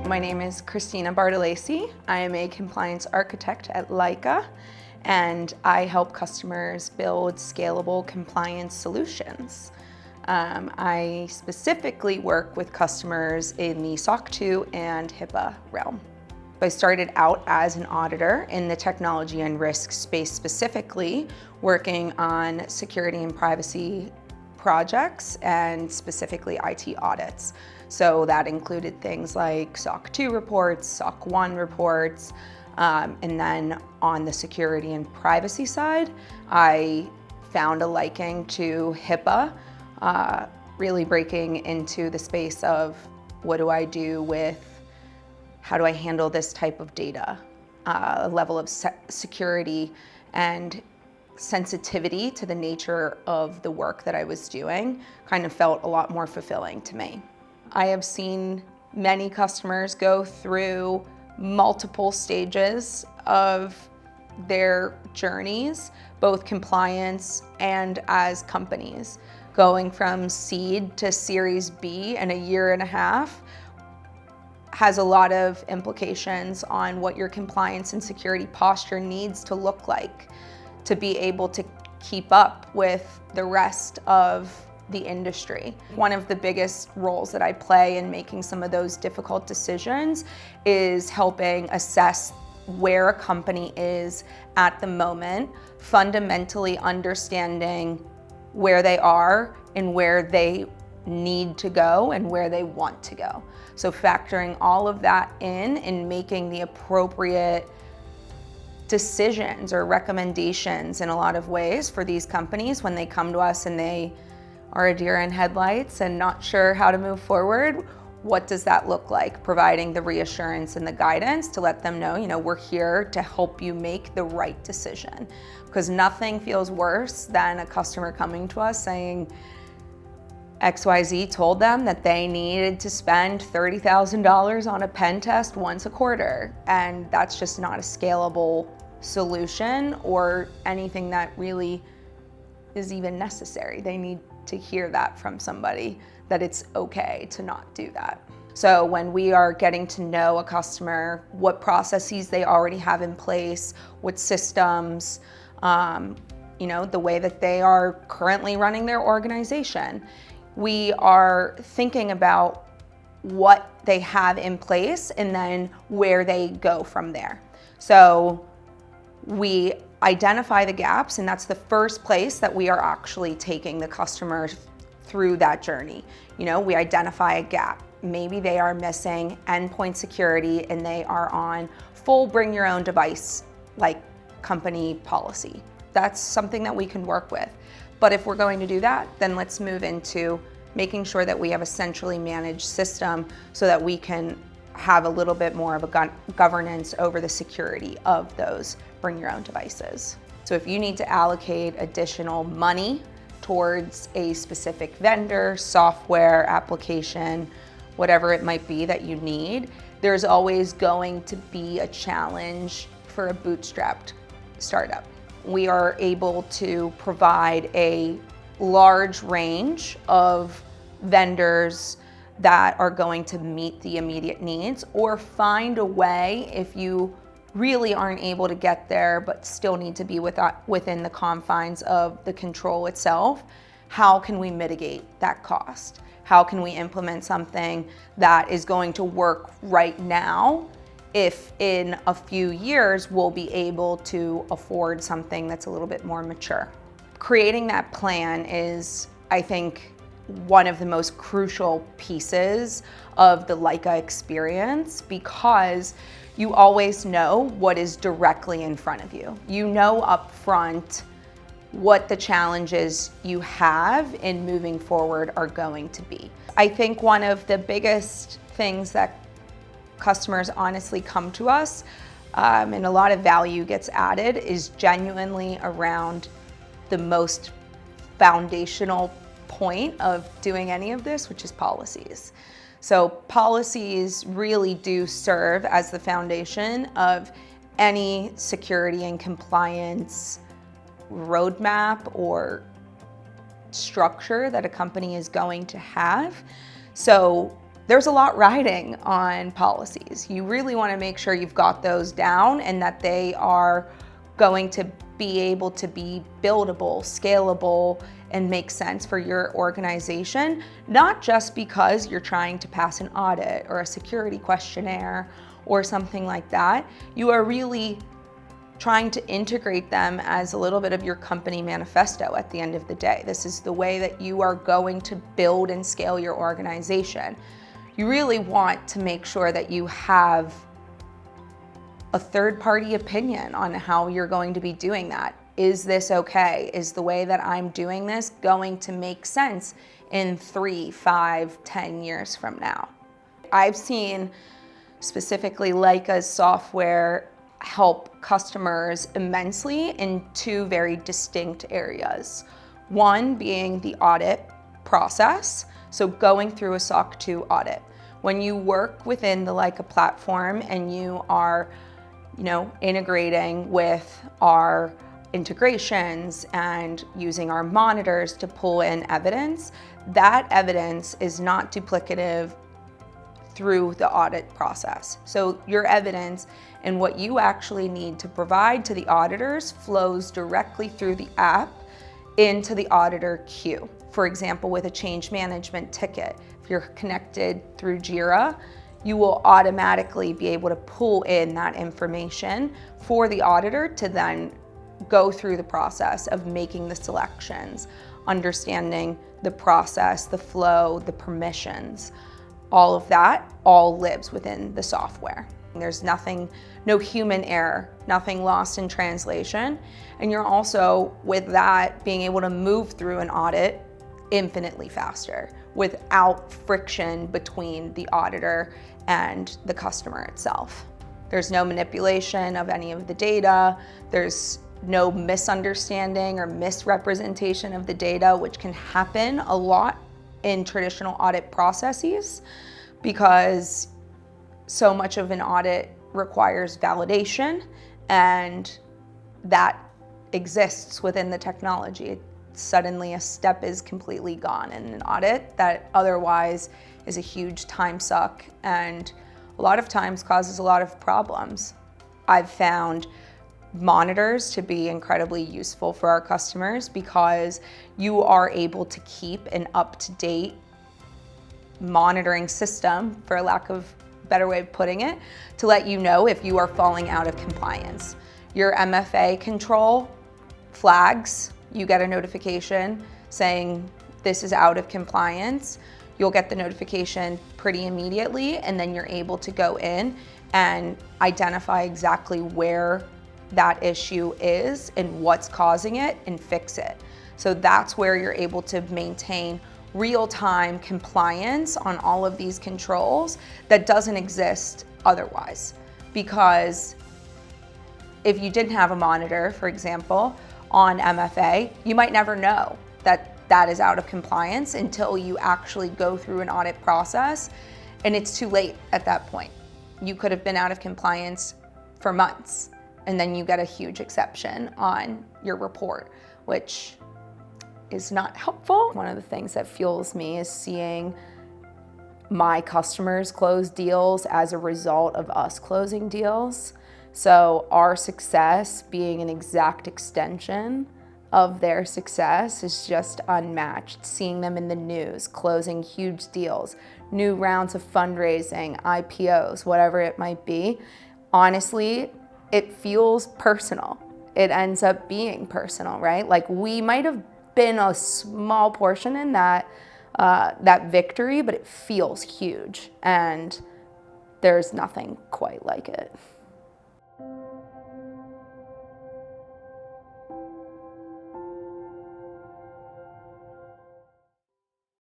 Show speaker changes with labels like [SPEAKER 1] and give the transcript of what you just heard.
[SPEAKER 1] My name is Christina. I am a compliance architect at Laika, and I help customers build scalable compliance solutions. I specifically work with customers in the SOC 2 and HIPAA realm. I started out as an auditor in the technology and risk space, specifically working on security and privacy projects and specifically IT audits. So that included things like SOC 2 reports, SOC 1 reports, and then on the security and privacy side, I found a liking to HIPAA, really breaking into the space of what do I do with, how do I handle this type of data, a level of security and sensitivity to the nature of the work that I was doing kind of felt a lot more fulfilling to me. I have seen many customers go through multiple stages of their journeys, both compliance and as companies. Going from seed to Series B in a year and a half has a lot of implications on what your compliance and security posture needs to look like to be able to keep up with the rest of the industry. One of the biggest roles that I play in making some of those difficult decisions is helping assess where a company is at the moment, fundamentally understanding where they are and where they need to go and where they want to go. So factoring all of that in and making the appropriate decisions or recommendations in a lot of ways for these companies when they come to us and they are a deer in headlights and not sure how to move forward. What does that look like? Providing the reassurance and the guidance to let them know, we're here to help you make the right decision. Because nothing feels worse than a customer coming to us saying XYZ told them that they needed to spend $30,000 on a pen test once a quarter. And that's just not a scalable solution or anything that really is even necessary. They need to hear that from somebody, that it's okay to not do that. So when we are getting to know a customer, what processes they already have in place, what systems, the way that they are currently running their organization, we are thinking about what they have in place and then where they go from there. So we identify the gaps, and that's the first place that we are actually taking the customer through that journey. We identify a gap. Maybe they are missing endpoint security and they are on full bring your own device like company policy. That's something that we can work with. But if we're going to do that, then let's move into making sure that we have a centrally managed system so that we can have a little bit more of a governance over the security of those bring your own devices. So if you need to allocate additional money towards a specific vendor, software, application, whatever it might be that you need, there's always going to be a challenge for a bootstrapped startup. We are able to provide a large range of vendors that are going to meet the immediate needs, or find a way if you really aren't able to get there but still need to be within the confines of the control itself. How can we mitigate that cost? How can we implement something that is going to work right now if in a few years we'll be able to afford something that's a little bit more mature? Creating that plan is, I think, one of the most crucial pieces of the Laika experience, because you always know what is directly in front of you. You know up front what the challenges you have in moving forward are going to be. I think one of the biggest things that customers honestly come to us, and a lot of value gets added, is genuinely around the most foundational point of doing any of this, which is policies. So policies really do serve as the foundation of any security and compliance roadmap or structure that a company is going to have. So there's a lot riding on policies. You really want to make sure you've got those down and that they are going to be able to be buildable, scalable, and make sense for your organization, not just because you're trying to pass an audit or a security questionnaire or something like that. You are really trying to integrate them as a little bit of your company manifesto at the end of the day. This is the way that you are going to build and scale your organization. You really want to make sure that you have a third-party opinion on how you're going to be doing that. Is this okay? Is the way that I'm doing this going to make sense in 3, 5, 10 years from now? I've seen specifically Laika's software help customers immensely in 2 very distinct areas. One being the audit process, so going through a SOC 2 audit. When you work within the Laika platform and you are, integrating with our integrations and using our monitors to pull in evidence, that evidence is not duplicative through the audit process. So your evidence and what you actually need to provide to the auditors flows directly through the app into the auditor queue. For example, with a change management ticket, if you're connected through Jira, you will automatically be able to pull in that information for the auditor to then go through the process of making the selections, understanding the process, the flow, the permissions. All of that all lives within the software. There's no human error, nothing lost in translation. And you're also, with that, being able to move through an audit infinitely faster without friction between the auditor and the customer itself. There's no manipulation of any of the data. There's no misunderstanding or misrepresentation of the data, which can happen a lot in traditional audit processes because so much of an audit requires validation, and that exists within the technology. Suddenly a step is completely gone in an audit that otherwise is a huge time suck and a lot of times causes a lot of problems. I've found monitors to be incredibly useful for our customers because you are able to keep an up-to-date monitoring system, for lack of a better way of putting it, to let you know if you are falling out of compliance. Your MFA control flags, you get a notification saying this is out of compliance. You'll get the notification pretty immediately, and then you're able to go in and identify exactly where that issue is and what's causing it and fix it. So that's where you're able to maintain real-time compliance on all of these controls that doesn't exist otherwise. Because if you didn't have a monitor, for example, on MFA, you might never know that that is out of compliance until you actually go through an audit process, and it's too late at that point. You could have been out of compliance for months, and then you get a huge exception on your report, which is not helpful. One of the things that fuels me is seeing my customers close deals as a result of us closing deals. So our success being an exact extension of their success is just unmatched. Seeing them in the news, closing huge deals, new rounds of fundraising, IPOs, whatever it might be. Honestly, it feels personal. It ends up being personal, right? Like we might have been a small portion in that victory, but it feels huge, and there's nothing quite like it.